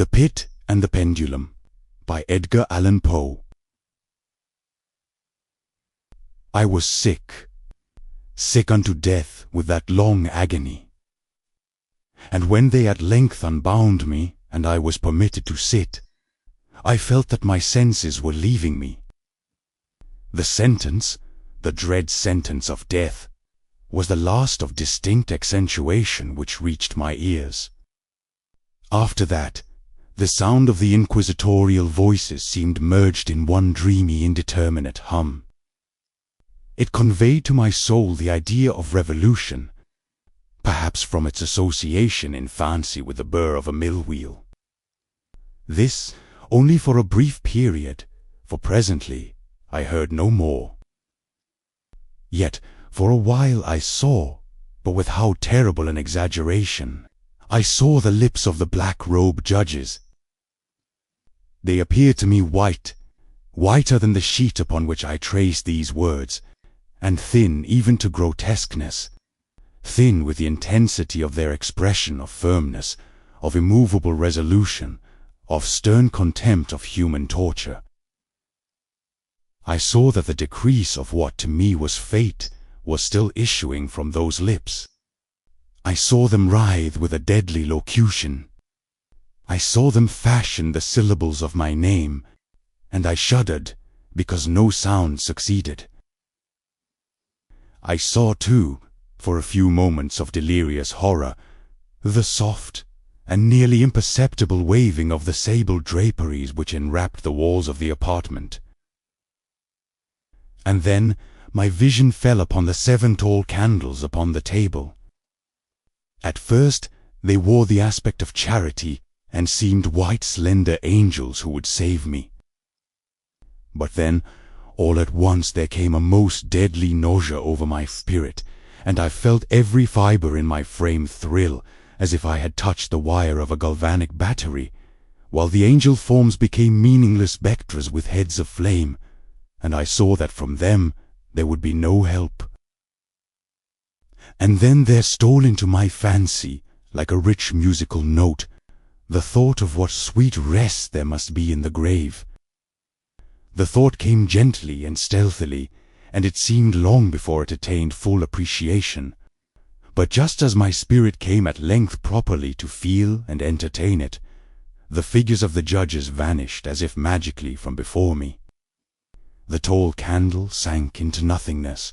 The Pit and the Pendulum by Edgar Allan Poe. I was sick, sick unto death with that long agony. And when they at length unbound me, and I was permitted to sit, I felt that my senses were leaving me. The sentence, the dread sentence of death, was the last of distinct accentuation which reached my ears. After that, the sound of the inquisitorial voices seemed merged in one dreamy, indeterminate hum. It conveyed to my soul the idea of revolution, perhaps from its association in fancy with the burr of a mill wheel. This only for a brief period, for presently I heard no more. Yet for a while I saw, but with how terrible an exaggeration, I saw the lips of the black-robed judges. They appeared to me white, whiter than the sheet upon which I traced these words, and thin even to grotesqueness, thin with the intensity of their expression of firmness, of immovable resolution, of stern contempt of human torture. I saw that the decrease of what to me was fate was still issuing from those lips. I saw them writhe with a deadly locution. I saw them fashion the syllables of my name, and I shuddered because no sound succeeded. I saw, too, for a few moments of delirious horror, the soft and nearly imperceptible waving of the sable draperies which enwrapped the walls of the apartment. And then my vision fell upon the 7 tall candles upon the table. At first they wore the aspect of charity, and seemed white slender angels who would save me. But then, all at once there came a most deadly nausea over my spirit, and I felt every fibre in my frame thrill, as if I had touched the wire of a galvanic battery, while the angel forms became meaningless spectres with heads of flame, and I saw that from them there would be no help. And then there stole into my fancy, like a rich musical note, the thought of what sweet rest there must be in the grave. The thought came gently and stealthily, and it seemed long before it attained full appreciation. But just as my spirit came at length properly to feel and entertain it, the figures of the judges vanished as if magically from before me. The tall candle sank into nothingness.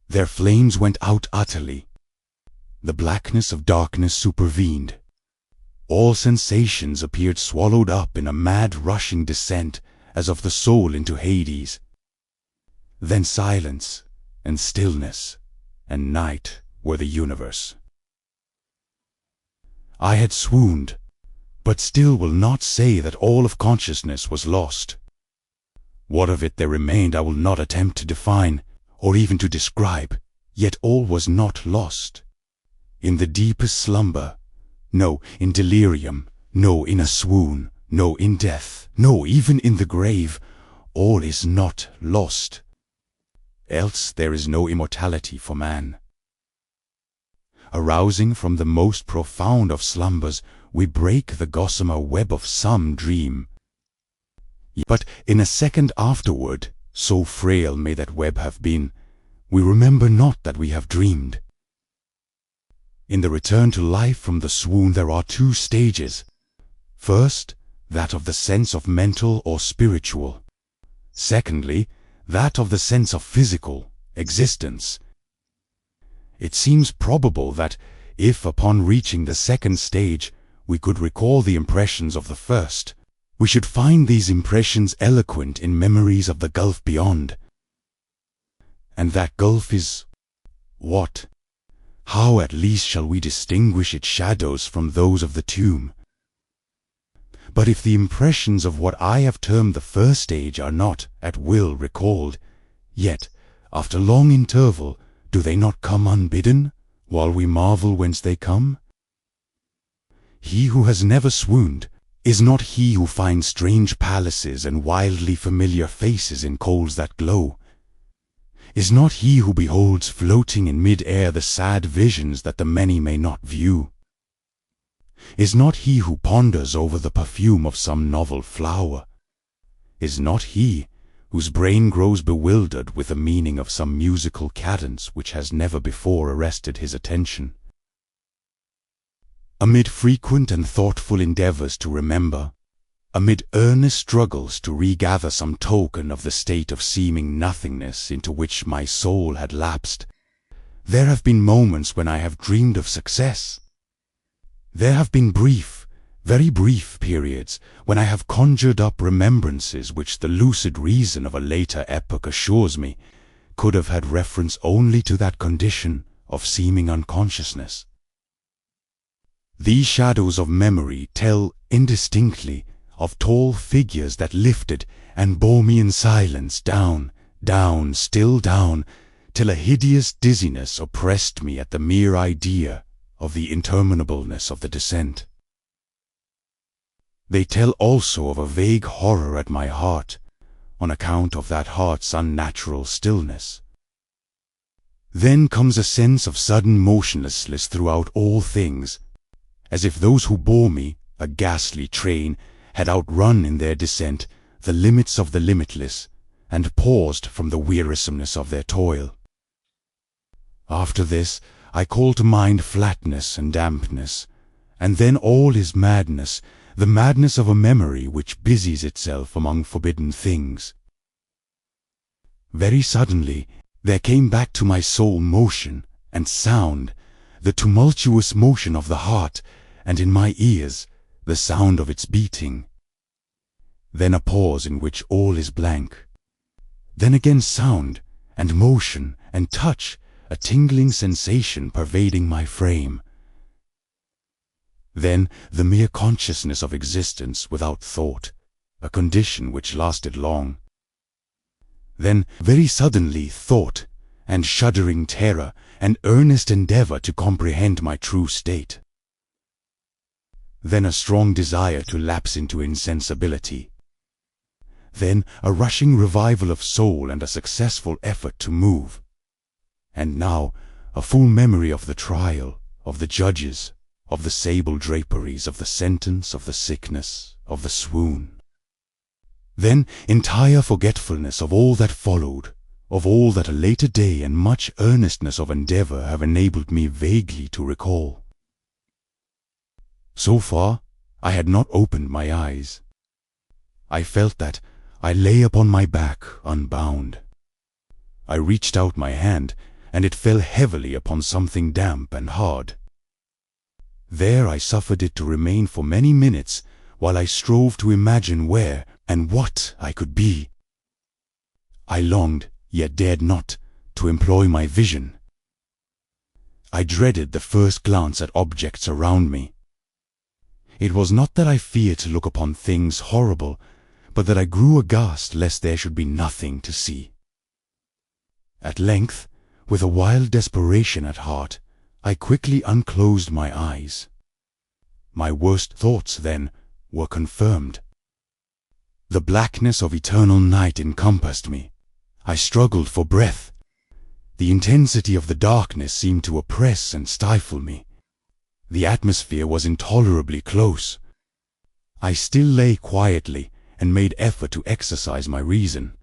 Their flames went out utterly. The blackness of darkness supervened. All sensations appeared swallowed up in a mad rushing descent as of the soul into Hades. Then silence and stillness and night were the universe. I had swooned, but still will not say that all of consciousness was lost. What of it there remained I will not attempt to define, or even to describe, yet all was not lost. In the deepest slumber, no, in delirium, no, in a swoon, no, in death, no, even in the grave, all is not lost. Else there is no immortality for man. Arousing from the most profound of slumbers, we break the gossamer web of some dream. But in a second afterward, so frail may that web have been, we remember not that we have dreamed. In the return to life from the swoon there are 2 stages. First, that of the sense of mental or spiritual. Secondly, that of the sense of physical existence. It seems probable that, if upon reaching the second stage we could recall the impressions of the first, we should find these impressions eloquent in memories of the gulf beyond. And that gulf is what? How at least shall we distinguish its shadows from those of the tomb? But if the impressions of what I have termed the first stage are not, at will, recalled, yet, after long interval, do they not come unbidden, while we marvel whence they come? He who has never swooned, is not he who finds strange palaces and wildly familiar faces in coals that glow? Is not he who beholds floating in mid-air the sad visions that the many may not view? Is not he who ponders over the perfume of some novel flower? Is not he whose brain grows bewildered with the meaning of some musical cadence which has never before arrested his attention? Amid frequent and thoughtful endeavors to remember, amid earnest struggles to regather some token of the state of seeming nothingness into which my soul had lapsed, there have been moments when I have dreamed of success. There have been brief, very brief periods when I have conjured up remembrances which the lucid reason of a later epoch assures me could have had reference only to that condition of seeming unconsciousness. These shadows of memory tell indistinctly of tall figures that lifted and bore me in silence down, down, still down, till a hideous dizziness oppressed me at the mere idea of the interminableness of the descent. They tell also of a vague horror at my heart, on account of that heart's unnatural stillness. Then comes a sense of sudden motionlessness throughout all things, as if those who bore me, a ghastly train, had outrun in their descent the limits of the limitless, and paused from the wearisomeness of their toil. After this, I call to mind flatness and dampness, and then all is madness, the madness of a memory which busies itself among forbidden things. Very suddenly there came back to my soul motion and sound, the tumultuous motion of the heart, and in my ears the sound of its beating. Then a pause in which all is blank. Then again sound, and motion, and touch, a tingling sensation pervading my frame. Then the mere consciousness of existence without thought, a condition which lasted long. Then very suddenly thought, and shuddering terror, and earnest endeavor to comprehend my true state. Then a strong desire to lapse into insensibility. Then a rushing revival of soul and a successful effort to move. And now a full memory of the trial, of the judges, of the sable draperies, of the sentence, of the sickness, of the swoon. Then entire forgetfulness of all that followed, of all that a later day and much earnestness of endeavor have enabled me vaguely to recall. So far, I had not opened my eyes. I felt that I lay upon my back unbound. I reached out my hand, and it fell heavily upon something damp and hard. There I suffered it to remain for many minutes, while I strove to imagine where and what I could be. I longed, yet dared not, to employ my vision. I dreaded the first glance at objects around me. It was not that I feared to look upon things horrible, but that I grew aghast lest there should be nothing to see. At length, with a wild desperation at heart, I quickly unclosed my eyes. My worst thoughts, then, were confirmed. The blackness of eternal night encompassed me. I struggled for breath. The intensity of the darkness seemed to oppress and stifle me. The atmosphere was intolerably close. I still lay quietly and made effort to exercise my reason.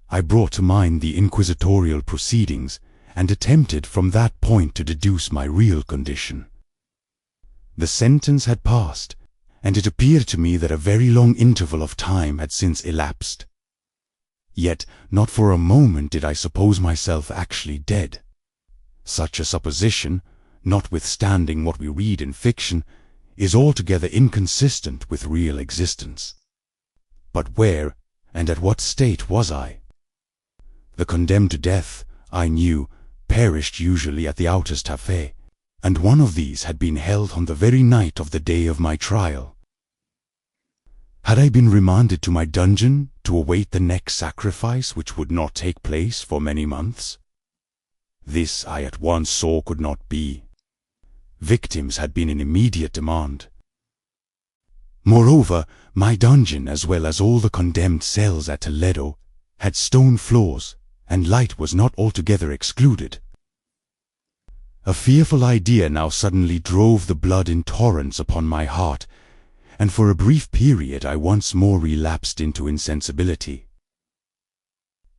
I brought to mind the inquisitorial proceedings and attempted from that point to deduce my real condition. The sentence had passed, and it appeared to me that a very long interval of time had since elapsed. Yet not for a moment did I suppose myself actually dead. Such a supposition, notwithstanding what we read in fiction, is altogether inconsistent with real existence. But where and at what state was I? The condemned to death, I knew, perished usually at the Autos da Fe, and one of these had been held on the very night of the day of my trial. Had I been remanded to my dungeon to await the next sacrifice, which would not take place for many months? This I at once saw could not be. Victims had been in immediate demand. Moreover, my dungeon, as well as all the condemned cells at Toledo, had stone floors, and light was not altogether excluded. A fearful idea now suddenly drove the blood in torrents upon my heart, and for a brief period I once more relapsed into insensibility.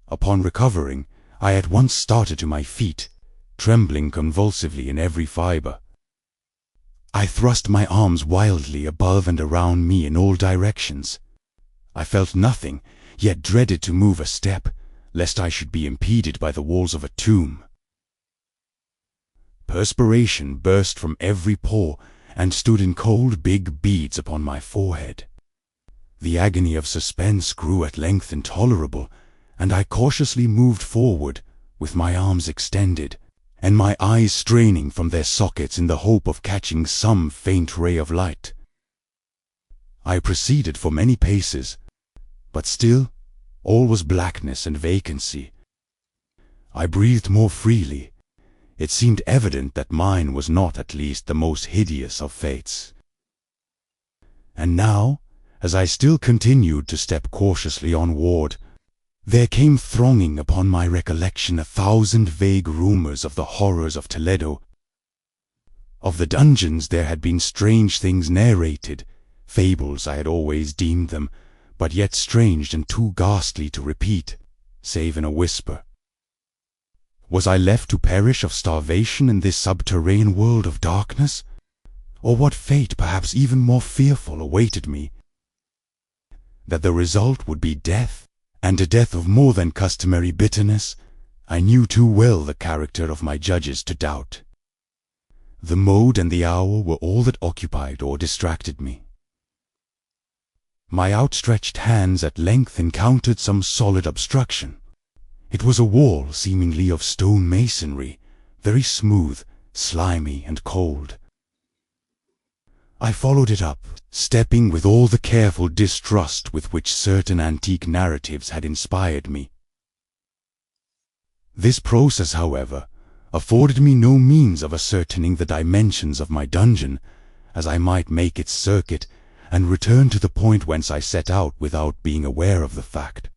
Upon recovering, I at once started to my feet, trembling convulsively in every fibre. I thrust my arms wildly above and around me in all directions. I felt nothing, yet dreaded to move a step, lest I should be impeded by the walls of a tomb. Perspiration burst from every pore and stood in cold big beads upon my forehead. The agony of suspense grew at length intolerable, and I cautiously moved forward, with my arms extended, and my eyes straining from their sockets in the hope of catching some faint ray of light. I proceeded for many paces, but still all was blackness and vacancy. I breathed more freely. It seemed evident that mine was not at least the most hideous of fates. And now, as I still continued to step cautiously onward, there came thronging upon my recollection 1,000 vague rumors of the horrors of Toledo. Of the dungeons there had been strange things narrated, fables I had always deemed them, but yet strange and too ghastly to repeat, save in a whisper. Was I left to perish of starvation in this subterranean world of darkness? Or what fate, perhaps even more fearful, awaited me? That the result would be death, and a death of more than customary bitterness, I knew too well the character of my judges to doubt. The mode and the hour were all that occupied or distracted me. My outstretched hands at length encountered some solid obstruction. It was a wall seemingly of stone masonry, very smooth, slimy, and cold. I followed it up, stepping with all the careful distrust with which certain antique narratives had inspired me. This process, however, afforded me no means of ascertaining the dimensions of my dungeon, as I might make its circuit and return to the point whence I set out without being aware of the fact.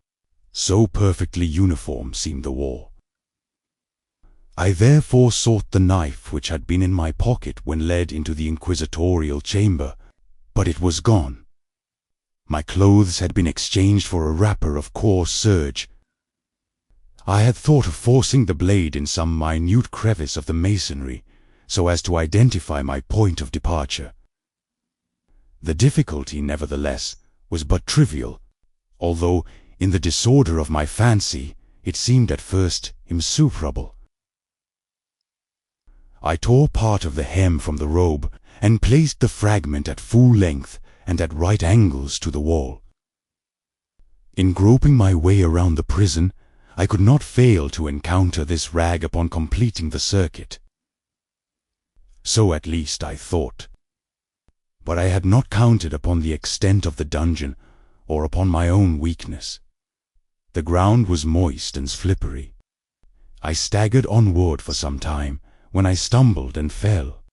So perfectly uniform seemed the wall. I therefore sought the knife which had been in my pocket when led into the inquisitorial chamber, but it was gone. My clothes had been exchanged for a wrapper of coarse serge. I had thought of forcing the blade in some minute crevice of the masonry, so as to identify my point of departure. The difficulty, nevertheless, was but trivial, although, in the disorder of my fancy, it seemed at first insuperable. I tore part of the hem from the robe, and placed the fragment at full length and at right angles to the wall. In groping my way around the prison, I could not fail to encounter this rag upon completing the circuit. So at least I thought. But I had not counted upon the extent of the dungeon, or upon my own weakness. The ground was moist and slippery. I staggered onward for some time, when I stumbled and fell.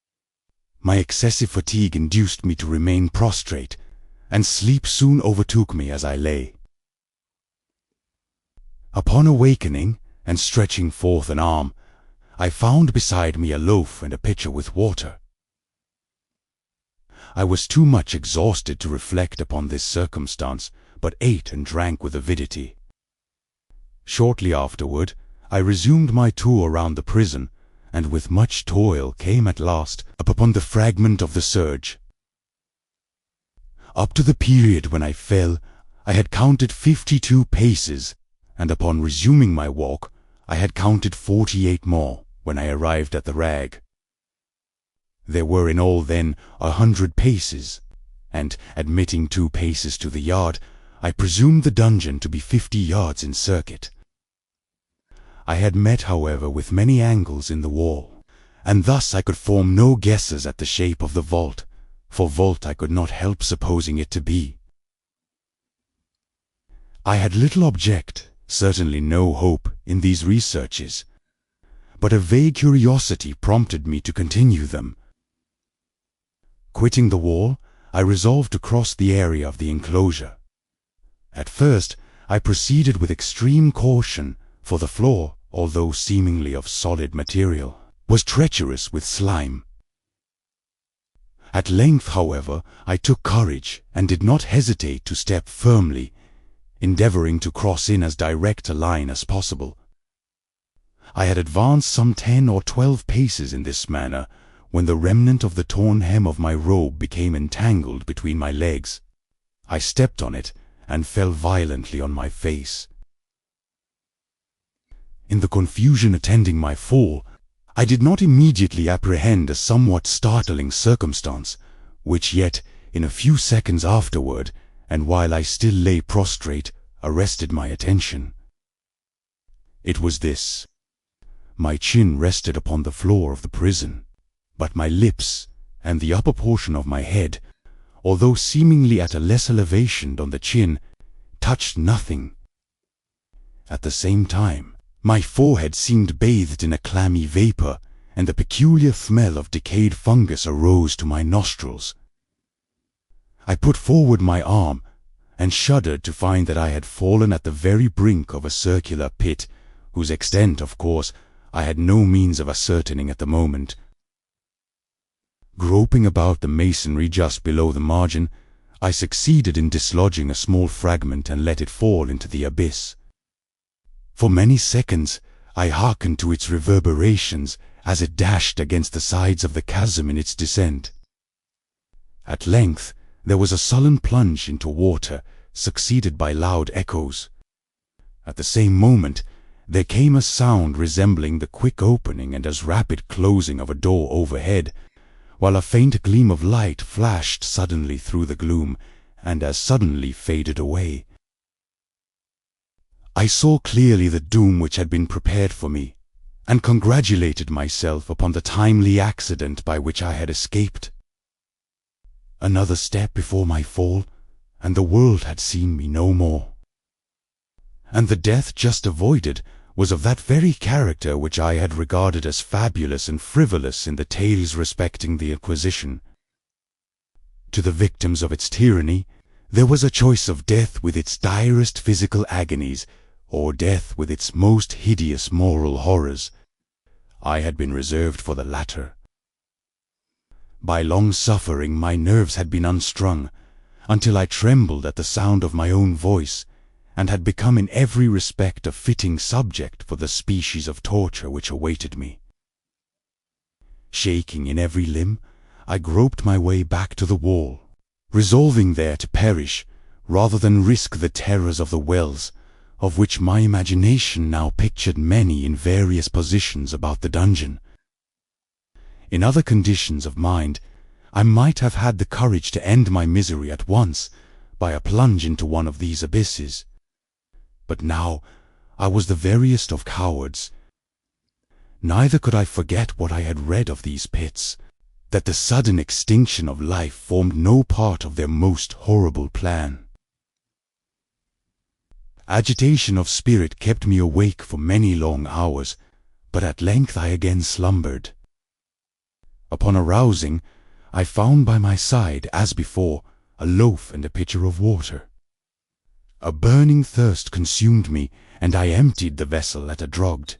My excessive fatigue induced me to remain prostrate, and sleep soon overtook me as I lay. Upon awakening, and stretching forth an arm, I found beside me a loaf and a pitcher with water. I was too much exhausted to reflect upon this circumstance, but ate and drank with avidity. Shortly afterward, I resumed my tour round the prison, and with much toil came at last upon the fragment of the serge. Up to the period when I fell, I had counted 52 paces, and upon resuming my walk, I had counted 48 more when I arrived at the rag. There were in all then 100 paces, and, admitting 2 paces to the yard, I presumed the dungeon to be 50 yards in circuit. I had met, however, with many angles in the wall, and thus I could form no guesses at the shape of the vault, for vault I could not help supposing it to be. I had little object, certainly no hope, in these researches, but a vague curiosity prompted me to continue them. Quitting the wall, I resolved to cross the area of the enclosure. At first, I proceeded with extreme caution, for the floor, although seemingly of solid material, was treacherous with slime. At length, however, I took courage and did not hesitate to step firmly, endeavoring to cross in as direct a line as possible. I had advanced some 10 or 12 paces in this manner when the remnant of the torn hem of my robe became entangled between my legs. I stepped on it and fell violently on my face. In the confusion attending my fall, I did not immediately apprehend a somewhat startling circumstance, which yet, in a few seconds afterward, and while I still lay prostrate, arrested my attention. It was this. My chin rested upon the floor of the prison, but my lips and the upper portion of my head, although seemingly at a less elevation than the chin, touched nothing. At the same time, my forehead seemed bathed in a clammy vapor, and a peculiar smell of decayed fungus arose to my nostrils. I put forward my arm, and shuddered to find that I had fallen at the very brink of a circular pit, whose extent, of course, I had no means of ascertaining at the moment. Groping about the masonry just below the margin, I succeeded in dislodging a small fragment and let it fall into the abyss. For many seconds I hearkened to its reverberations as it dashed against the sides of the chasm in its descent. At length there was a sullen plunge into water, succeeded by loud echoes. At the same moment there came a sound resembling the quick opening and as rapid closing of a door overhead, while a faint gleam of light flashed suddenly through the gloom and as suddenly faded away. I saw clearly the doom which had been prepared for me, and congratulated myself upon the timely accident by which I had escaped. Another step before my fall, and the world had seen me no more. And the death just avoided was of that very character which I had regarded as fabulous and frivolous in the tales respecting the Inquisition. To the victims of its tyranny, there was a choice of death with its direst physical agonies, or death with its most hideous moral horrors. I had been reserved for the latter. By long suffering my nerves had been unstrung, until I trembled at the sound of my own voice, and had become in every respect a fitting subject for the species of torture which awaited me. Shaking in every limb, I groped my way back to the wall, resolving there to perish rather than risk the terrors of the wells, of which my imagination now pictured many in various positions about the dungeon. In other conditions of mind, I might have had the courage to end my misery at once by a plunge into one of these abysses. But now I was the veriest of cowards. Neither could I forget what I had read of these pits, that the sudden extinction of life formed no part of their most horrible plan. Agitation of spirit kept me awake for many long hours, but at length I again slumbered. Upon arousing, I found by my side, as before, a loaf and a pitcher of water. A burning thirst consumed me, and I emptied the vessel at a draught.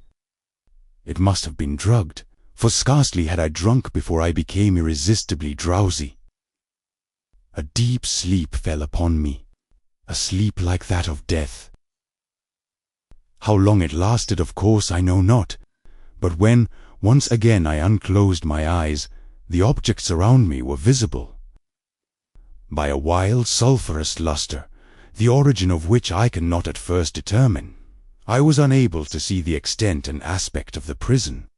It must have been drugged, for scarcely had I drunk before I became irresistibly drowsy. A deep sleep fell upon me, a sleep like that of death. How long it lasted, of course, I know not, but when once again I unclosed my eyes, the objects around me were visible. By a wild sulphurous lustre, the origin of which I cannot at first determine, I was unable to see the extent and aspect of the prison.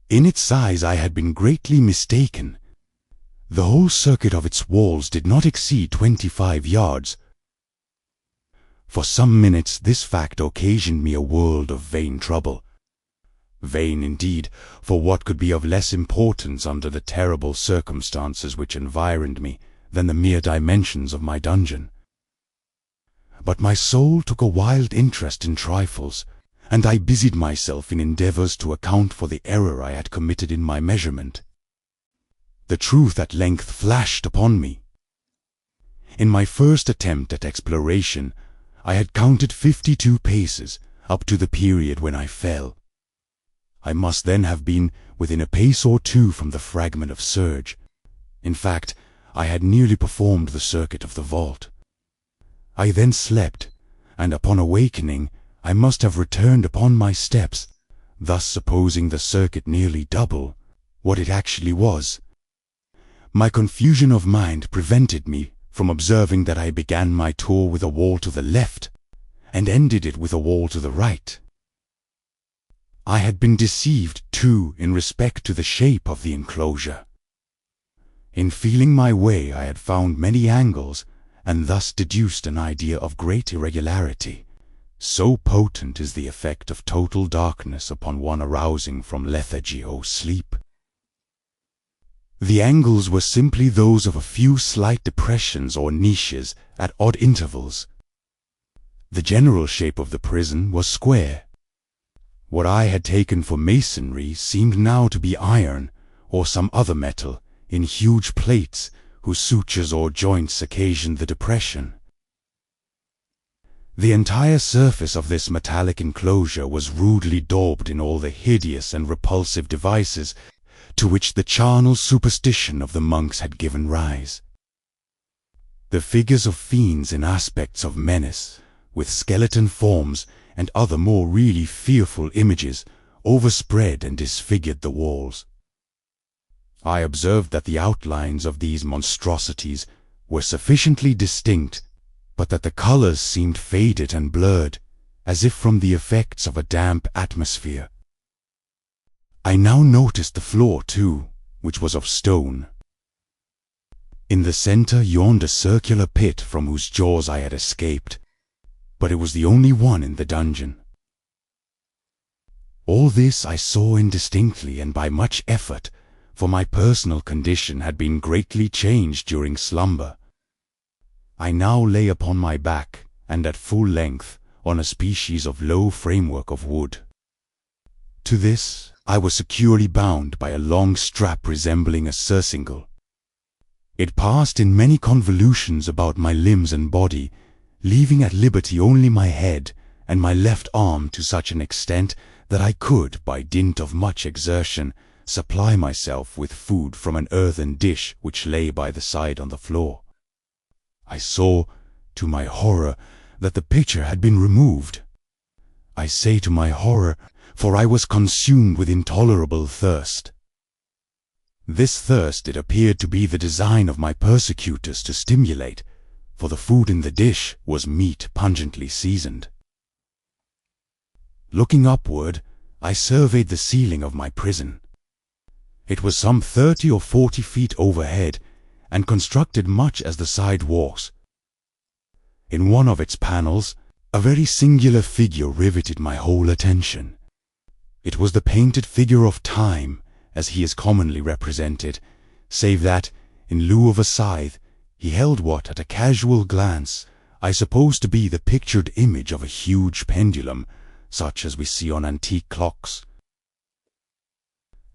In its size I had been greatly mistaken. The whole circuit of its walls did not exceed 25 yards. For some minutes this fact occasioned me a world of vain trouble. Vain indeed, for what could be of less importance under the terrible circumstances which environed me than the mere dimensions of my dungeon? But my soul took a wild interest in trifles, and I busied myself in endeavors to account for the error I had committed in my measurement. The truth at length flashed upon me. In my first attempt at exploration, I had counted 52 paces up to the period when I fell. I must then have been within a pace or two from the fragment of serge. In fact, I had nearly performed the circuit of the vault. I then slept, and upon awakening, I must have returned upon my steps, thus supposing the circuit nearly double what it actually was. My confusion of mind prevented me from observing that I began my tour with a wall to the left, and ended it with a wall to the right. I had been deceived, too, in respect to the shape of the enclosure. In feeling my way I had found many angles, and thus deduced an idea of great irregularity. So potent is the effect of total darkness upon one arousing from lethargy or sleep. The angles were simply those of a few slight depressions or niches at odd intervals. The general shape of the prison was square. What I had taken for masonry seemed now to be iron, or some other metal, in huge plates, whose sutures or joints occasioned the depression. The entire surface of this metallic enclosure was rudely daubed in all the hideous and repulsive devices to which the charnel superstition of the monks had given rise. The figures of fiends in aspects of menace, with skeleton forms and other more really fearful images, overspread and disfigured the walls. I observed that the outlines of these monstrosities were sufficiently distinct, but that the colors seemed faded and blurred, as if from the effects of a damp atmosphere. I now noticed the floor, too, which was of stone. In the center yawned a circular pit from whose jaws I had escaped, but it was the only one in the dungeon. All this I saw indistinctly and by much effort, for my personal condition had been greatly changed during slumber. I now lay upon my back, and at full length, on a species of low framework of wood. To this I was securely bound by a long strap resembling a surcingle. It passed in many convolutions about my limbs and body, leaving at liberty only my head and my left arm to such an extent that I could, by dint of much exertion, supply myself with food from an earthen dish which lay by the side on the floor. I saw, to my horror, that the picture had been removed. I say to my horror, for I was consumed with intolerable thirst. This thirst it appeared to be the design of my persecutors to stimulate, for the food in the dish was meat pungently seasoned. Looking upward, I surveyed the ceiling of my prison. It was some 30 or 40 feet overhead, and constructed much as the side walks. In one of its panels, a very singular figure riveted my whole attention. It was the painted figure of Time, as he is commonly represented, save that, in lieu of a scythe, he held what, at a casual glance, I supposed to be the pictured image of a huge pendulum, such as we see on antique clocks.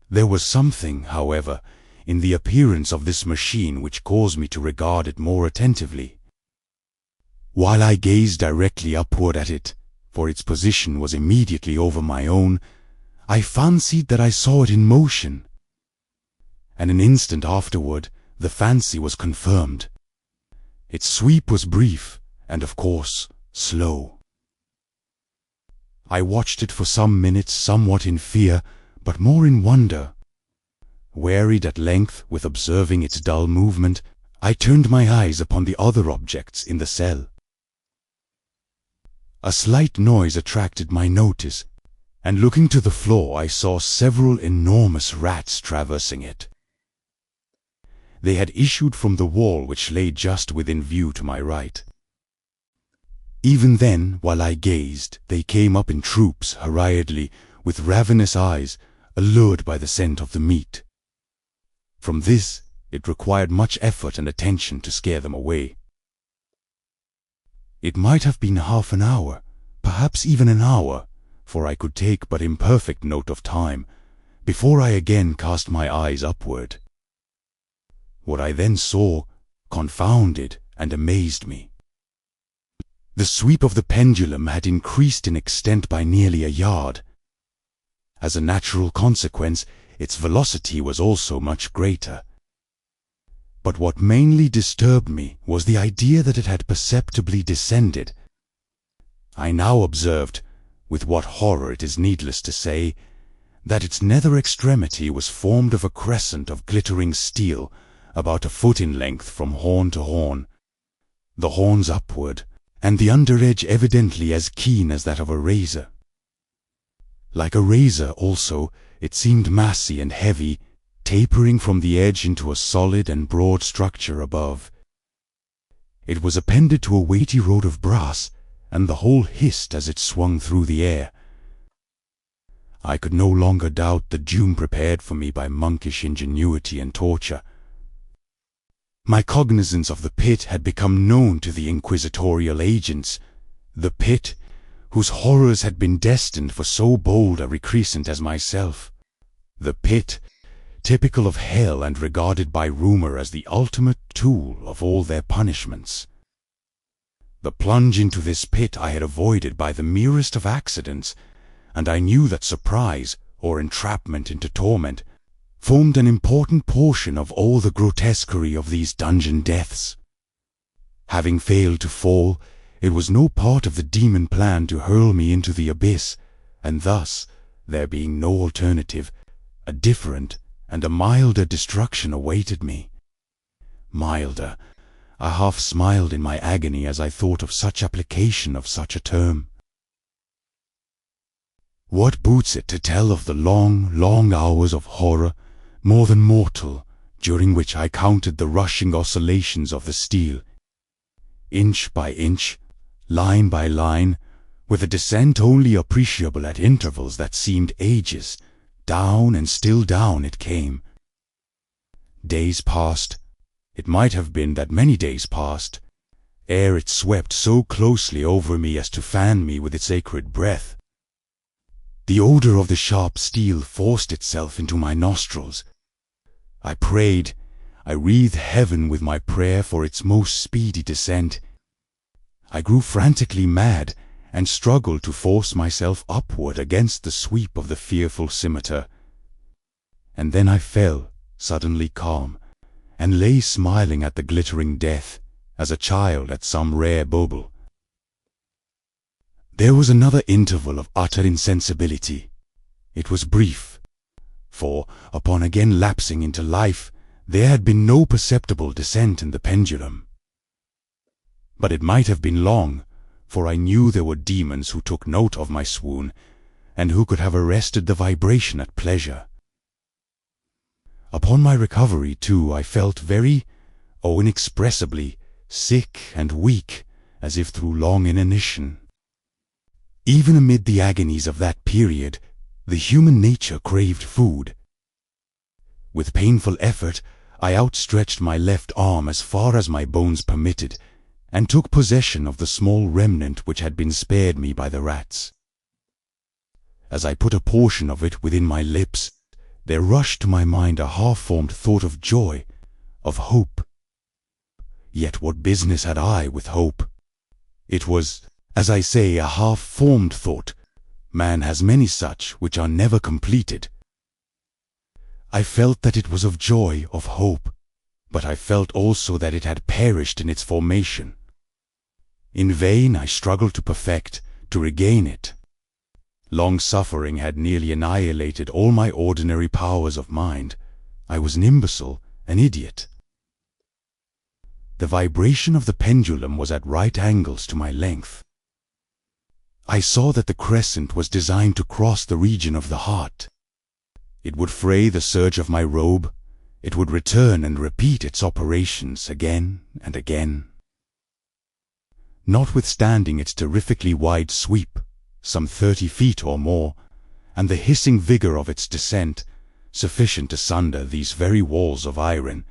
There was something, however, in the appearance of this machine which caused me to regard it more attentively. While I gazed directly upward at it, for its position was immediately over my own, I fancied that I saw it in motion, and an instant afterward the fancy was confirmed. Its sweep was brief, and of course slow. I watched it for some minutes, somewhat in fear, but more in wonder. Wearied at length with observing its dull movement, I turned my eyes upon the other objects in the cell. A slight noise attracted my notice, and looking to the floor I saw several enormous rats traversing it. They had issued from the wall which lay just within view to my right. Even then, while I gazed, they came up in troops hurriedly, with ravenous eyes, allured by the scent of the meat. From this it required much effort and attention to scare them away. It might have been half an hour, perhaps even an hour, for I could take but imperfect note of time, before I again cast my eyes upward. What I then saw confounded and amazed me. The sweep of the pendulum had increased in extent by nearly a yard. As a natural consequence, its velocity was also much greater. But what mainly disturbed me was the idea that it had perceptibly descended. I now observed, with what horror it is needless to say, that its nether extremity was formed of a crescent of glittering steel, about a foot in length from horn to horn, the horns upward, and the under edge evidently as keen as that of a razor. Like a razor also, it seemed massy and heavy, tapering from the edge into a solid and broad structure above. It was appended to a weighty rod of brass, and the whole hissed as it swung through the air. I could no longer doubt the doom prepared for me by monkish ingenuity and torture. My cognizance of the pit had become known to the inquisitorial agents, the pit, whose horrors had been destined for so bold a recreant as myself, the pit, typical of hell and regarded by rumor as the ultimate tool of all their punishments. The plunge into this pit I had avoided by the merest of accidents, and I knew that surprise, or entrapment into torment, formed an important portion of all the grotesquerie of these dungeon deaths. Having failed to fall, it was no part of the demon plan to hurl me into the abyss, and thus, there being no alternative, a different and a milder destruction awaited me. Milder. I half smiled in my agony as I thought of such application of such a term. What boots it to tell of the long, long hours of horror, more than mortal, during which I counted the rushing oscillations of the steel, inch by inch, line by line, with a descent only appreciable at intervals that seemed ages. Down and still down it came. Days passed. It might have been that many days passed, ere it swept so closely over me as to fan me with its acrid breath. The odor of the sharp steel forced itself into my nostrils. I prayed, I wreathed heaven with my prayer for its most speedy descent. I grew frantically mad, and struggled to force myself upward against the sweep of the fearful scimitar. And then I fell, suddenly calm, and lay smiling at the glittering death, as a child at some rare bauble. There was another interval of utter insensibility. It was brief, for, upon again lapsing into life, there had been no perceptible descent in the pendulum. But it might have been long, for I knew there were demons who took note of my swoon, and who could have arrested the vibration at pleasure. Upon my recovery, too, I felt very, inexpressibly, sick and weak, as if through long inanition. Even amid the agonies of that period, the human nature craved food. With painful effort, I outstretched my left arm as far as my bones permitted, and took possession of the small remnant which had been spared me by the rats. As I put a portion of it within my lips, there rushed to my mind a half-formed thought of joy, of hope. Yet what business had I with hope? It was, as I say, a half-formed thought. Man has many such which are never completed. I felt that it was of joy, of hope, but I felt also that it had perished in its formation. In vain I struggled to perfect, to regain it. Long suffering had nearly annihilated all my ordinary powers of mind. I was an imbecile, an idiot. The vibration of the pendulum was at right angles to my length. I saw that the crescent was designed to cross the region of the heart. It would fray the serge of my robe. It would return and repeat its operations again and again. Notwithstanding its terrifically wide sweep, some 30 feet or more, and the hissing vigor of its descent, sufficient to sunder these very walls of iron,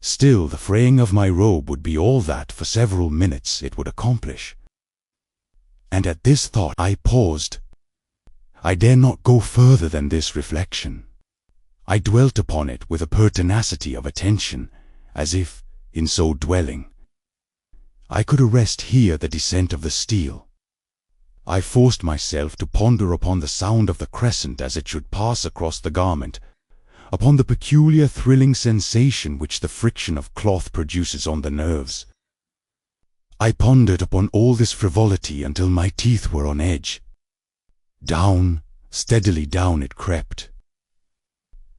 still the fraying of my robe would be all that for several minutes it would accomplish. And at this thought I paused. I dare not go further than this reflection. I dwelt upon it with a pertinacity of attention, as if, in so dwelling, I could arrest here the descent of the steel. I forced myself to ponder upon the sound of the crescent as it should pass across the garment, upon the peculiar thrilling sensation which the friction of cloth produces on the nerves. I pondered upon all this frivolity until my teeth were on edge. Down, steadily down it crept.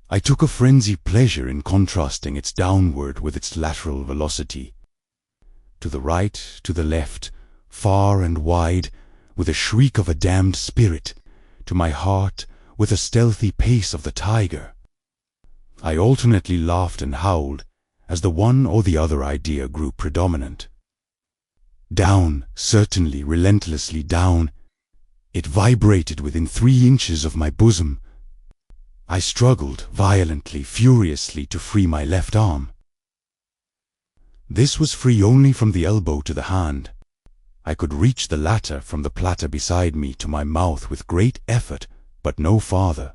I took a frenzied pleasure in contrasting its downward with its lateral velocity. To the right, to the left, far and wide, with a shriek of a damned spirit, to my heart, with a stealthy pace of the tiger. I alternately laughed and howled, as the one or the other idea grew predominant. Down, certainly, relentlessly down. It vibrated within 3 inches of my bosom. I struggled violently, furiously, to free my left arm. This was free only from the elbow to the hand. I could reach the latter from the platter beside me to my mouth with great effort, but no farther.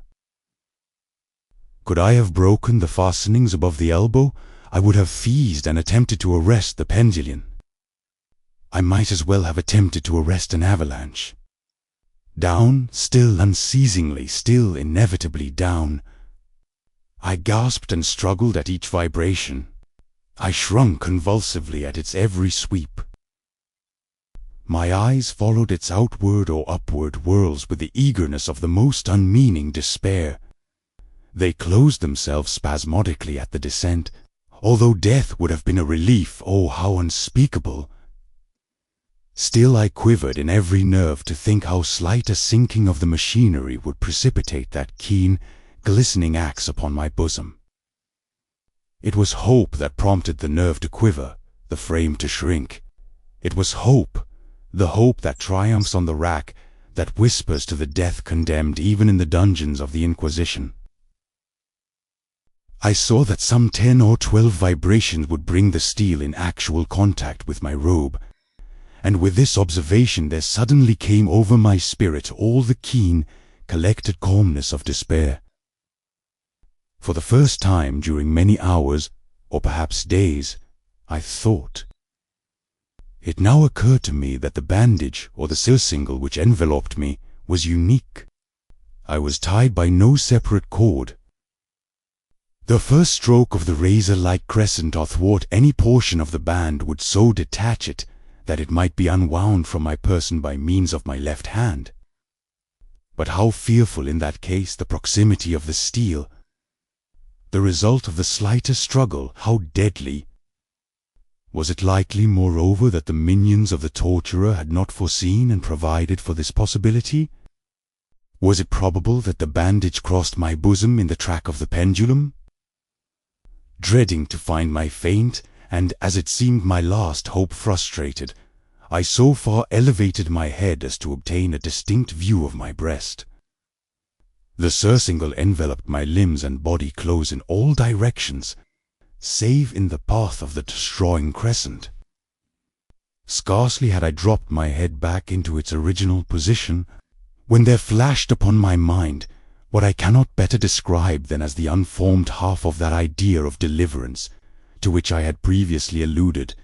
Could I have broken the fastenings above the elbow, I would have seized and attempted to arrest the pendulum. I might as well have attempted to arrest an avalanche. Down, still unceasingly, still inevitably down. I gasped and struggled at each vibration. I shrunk convulsively at its every sweep. My eyes followed its outward or upward whirls with the eagerness of the most unmeaning despair. They closed themselves spasmodically at the descent, although death would have been a relief, oh, how unspeakable! Still I quivered in every nerve to think how slight a sinking of the machinery would precipitate that keen, glistening axe upon my bosom. It was hope that prompted the nerve to quiver, the frame to shrink. It was hope, the hope that triumphs on the rack, that whispers to the death-condemned even in the dungeons of the Inquisition. I saw that some 10 or 12 vibrations would bring the steel in actual contact with my robe, and with this observation there suddenly came over my spirit all the keen, collected calmness of despair. For the first time during many hours, or perhaps days, I thought. It now occurred to me that the bandage or the surcingle which enveloped me was unique. I was tied by no separate cord. The first stroke of the razor-like crescent athwart any portion of the band would so detach it that it might be unwound from my person by means of my left hand. But how fearful in that case the proximity of the steel! The result of the slightest struggle, how deadly! Was it likely, moreover, that the minions of the torturer had not foreseen and provided for this possibility? Was it probable that the bandage crossed my bosom in the track of the pendulum? Dreading to find my faint, and as it seemed my last hope frustrated, I so far elevated my head as to obtain a distinct view of my breast. The surcingle enveloped my limbs and body close in all directions, save in the path of the destroying crescent. Scarcely had I dropped my head back into its original position, when there flashed upon my mind what I cannot better describe than as the unformed half of that idea of deliverance, to which I had previously alluded,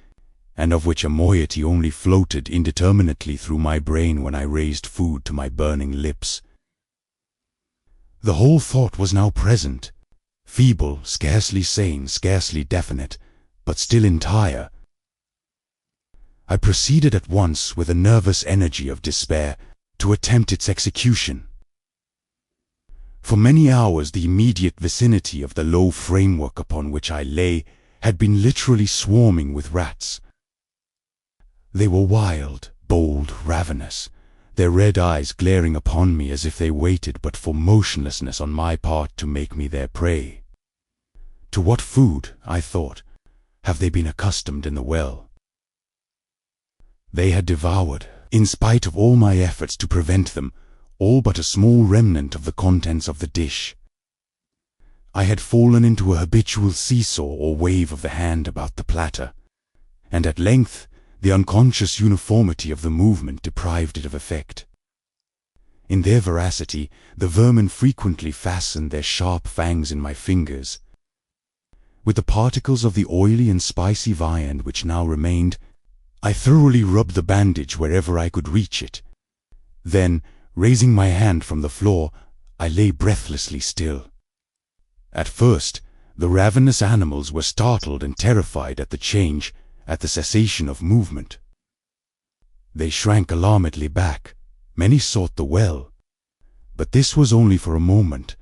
and of which a moiety only floated indeterminately through my brain when I raised food to my burning lips. The whole thought was now present, feeble, scarcely sane, scarcely definite, but still entire. I proceeded at once, with the nervous energy of despair, to attempt its execution. For many hours the immediate vicinity of the low framework upon which I lay had been literally swarming with rats. They were wild, bold, ravenous, their red eyes glaring upon me as if they waited but for motionlessness on my part to make me their prey. To what food, I thought, have they been accustomed in the well? They had devoured, in spite of all my efforts to prevent them, all but a small remnant of the contents of the dish. I had fallen into a habitual seesaw or wave of the hand about the platter, and at length the unconscious uniformity of the movement deprived it of effect. In their voracity, the vermin frequently fastened their sharp fangs in my fingers. With the particles of the oily and spicy viand which now remained, I thoroughly rubbed the bandage wherever I could reach it. Then, raising my hand from the floor, I lay breathlessly still. At first, the ravenous animals were startled and terrified at the change, at the cessation of movement. They shrank alarmedly back. Many sought the well. But this was only for a moment.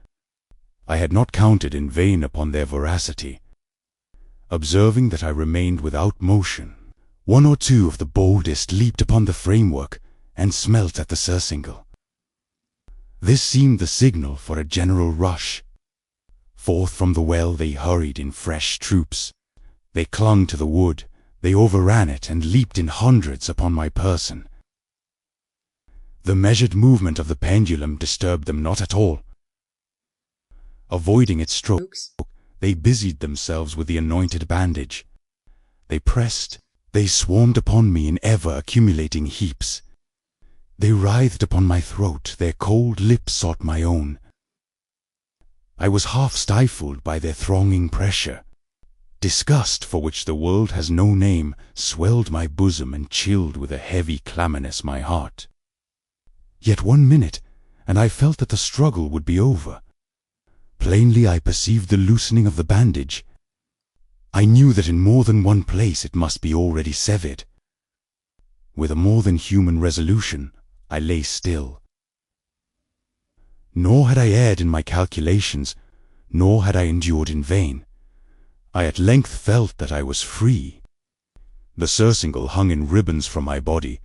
I had not counted in vain upon their voracity. Observing that I remained without motion, one or two of the boldest leaped upon the framework and smelt at the surcingle. This seemed the signal for a general rush. Forth from the well they hurried in fresh troops. They clung to the wood, they overran it and leaped in hundreds upon my person. The measured movement of the pendulum disturbed them not at all. Avoiding its stroke, they busied themselves with the anointed bandage. They pressed, they swarmed upon me in ever-accumulating heaps. They writhed upon my throat, their cold lips sought my own. I was half stifled by their thronging pressure. Disgust, for which the world has no name, swelled my bosom and chilled with a heavy clamminess my heart. Yet 1 minute, and I felt that the struggle would be over. Plainly I perceived the loosening of the bandage. I knew that in more than one place it must be already severed. With a more than human resolution, I lay still. Nor had I erred in my calculations, nor had I endured in vain. I at length felt that I was free. The surcingle hung in ribbons from my body,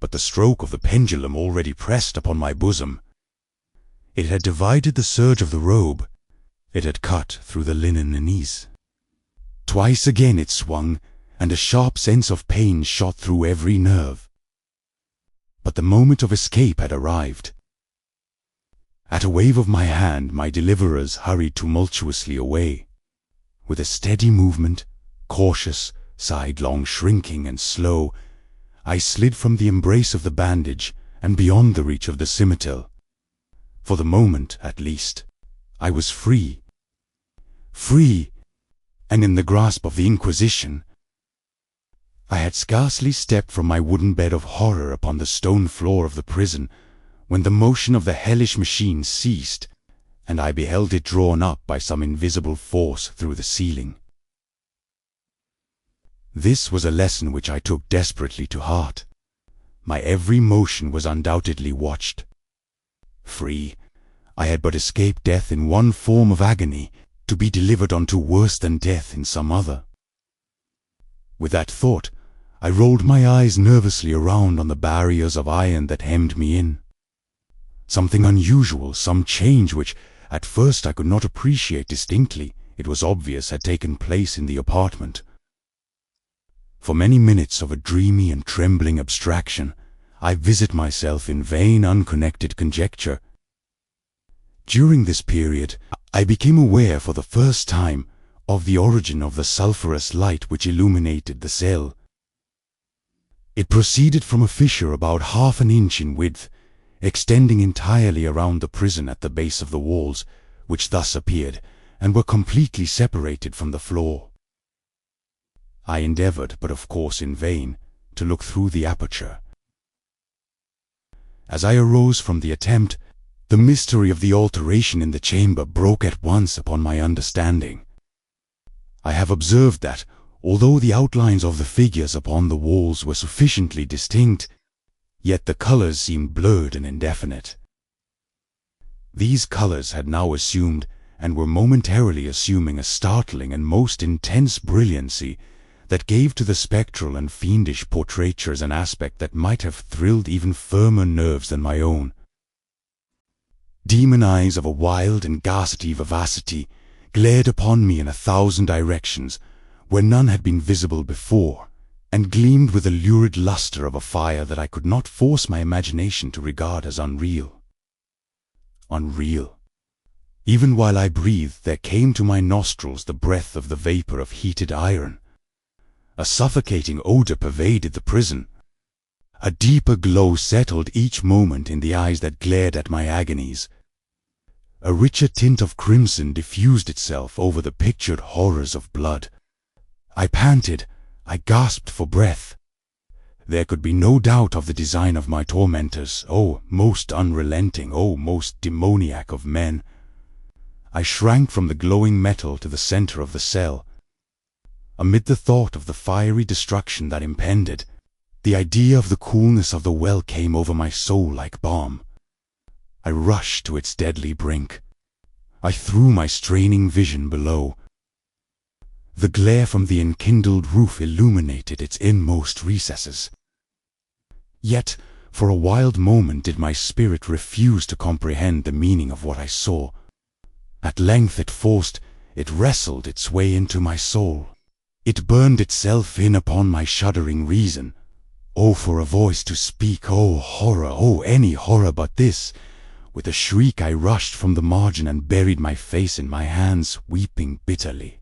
but the stroke of the pendulum already pressed upon my bosom. It had divided the serge of the robe. It had cut through the linen anise. Twice again it swung, and a sharp sense of pain shot through every nerve. But the moment of escape had arrived. At a wave of my hand, my deliverers hurried tumultuously away. With a steady movement, cautious, sidelong, shrinking, and slow, I slid from the embrace of the bandage and beyond the reach of the scimitar. For the moment, at least, I was free. Free, and in the grasp of the Inquisition. I had scarcely stepped from my wooden bed of horror upon the stone floor of the prison when the motion of the hellish machine ceased, and I beheld it drawn up by some invisible force through the ceiling. This was a lesson which I took desperately to heart. My every motion was undoubtedly watched. Free, I had but escaped death in one form of agony, to be delivered unto worse than death in some other. With that thought, I rolled my eyes nervously around on the barriers of iron that hemmed me in. Something unusual, some change which, at first I could not appreciate distinctly, it was obvious had taken place in the apartment. For many minutes of a dreamy and trembling abstraction, I visit myself in vain unconnected conjecture. During this period, I became aware for the first time of the origin of the sulphurous light which illuminated the cell. It proceeded from a fissure about half an inch in width, extending entirely around the prison at the base of the walls, which thus appeared, and were completely separated from the floor. I endeavored, but of course in vain, to look through the aperture. As I arose from the attempt, the mystery of the alteration in the chamber broke at once upon my understanding. I have observed that, although the outlines of the figures upon the walls were sufficiently distinct, yet the colors seemed blurred and indefinite. These colors had now assumed, and were momentarily assuming, a startling and most intense brilliancy that gave to the spectral and fiendish portraitures an aspect that might have thrilled even firmer nerves than my own. Demon eyes of a wild and ghastly vivacity glared upon me in 1,000 directions, where none had been visible before, and gleamed with the lurid luster of a fire that I could not force my imagination to regard as unreal. Unreal. Even while I breathed, there came to my nostrils the breath of the vapor of heated iron. A suffocating odor pervaded the prison. A deeper glow settled each moment in the eyes that glared at my agonies. A richer tint of crimson diffused itself over the pictured horrors of blood. I panted, I gasped for breath. There could be no doubt of the design of my tormentors, oh, most unrelenting, oh, most demoniac of men. I shrank from the glowing metal to the center of the cell. Amid the thought of the fiery destruction that impended, the idea of the coolness of the well came over my soul like balm. I rushed to its deadly brink. I threw my straining vision below. The glare from the enkindled roof illuminated its inmost recesses. Yet, for a wild moment did my spirit refuse to comprehend the meaning of what I saw. At length it wrestled its way into my soul. It burned itself in upon my shuddering reason. Oh, for a voice to speak, oh, horror, oh, any horror but this! With a shriek I rushed from the margin and buried my face in my hands, weeping bitterly.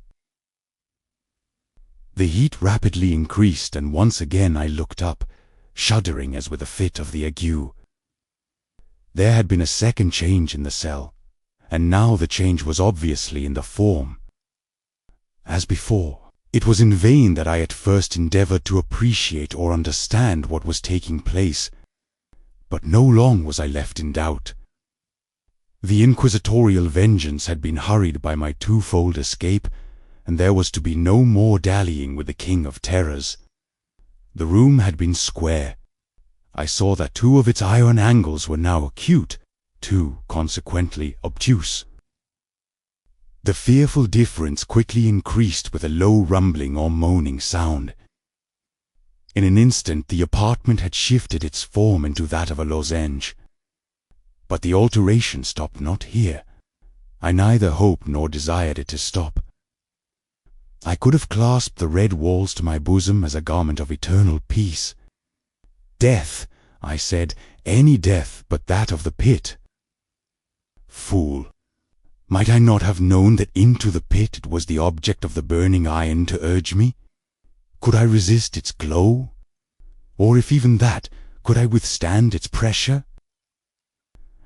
The heat rapidly increased, and once again I looked up, shuddering as with a fit of the ague. There had been a second change in the cell, and now the change was obviously in the form. As before, it was in vain that I at first endeavored to appreciate or understand what was taking place, but no long was I left in doubt. The inquisitorial vengeance had been hurried by my twofold escape, and there was to be no more dallying with the King of Terrors. The room had been square. I saw that 2 of its iron angles were now acute, 2 consequently obtuse. The fearful difference quickly increased with a low rumbling or moaning sound. In an instant the apartment had shifted its form into that of a lozenge. But the alteration stopped not here. I neither hoped nor desired it to stop. I could have clasped the red walls to my bosom as a garment of eternal peace. Death, I said, any death but that of the pit. Fool! Might I not have known that into the pit it was the object of the burning iron to urge me? Could I resist its glow? Or if even that, could I withstand its pressure?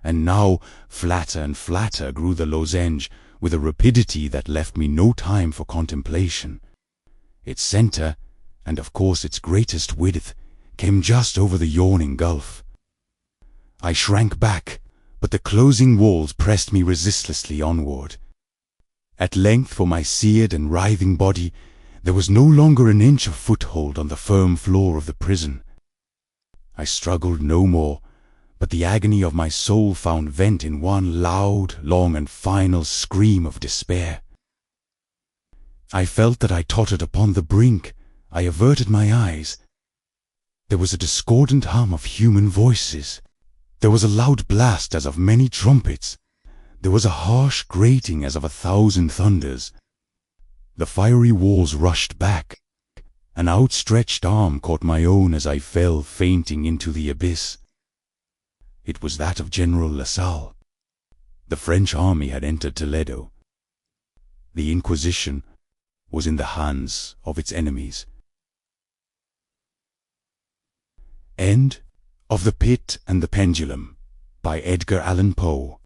And now flatter and flatter grew the lozenge, with a rapidity that left me no time for contemplation. Its center, and of course its greatest width, came just over the yawning gulf. I shrank back, but the closing walls pressed me resistlessly onward. At length, for my seared and writhing body, there was no longer an inch of foothold on the firm floor of the prison. I struggled no more, but the agony of my soul found vent in one loud, long, and final scream of despair. I felt that I tottered upon the brink. I averted my eyes. There was a discordant hum of human voices. There was a loud blast as of many trumpets. There was a harsh grating as of 1,000 thunders. The fiery walls rushed back. An outstretched arm caught my own as I fell fainting into the abyss. It was that of General Lasalle. The French army had entered Toledo. The Inquisition was in the hands of its enemies. End of The Pit and the Pendulum by Edgar Allan Poe.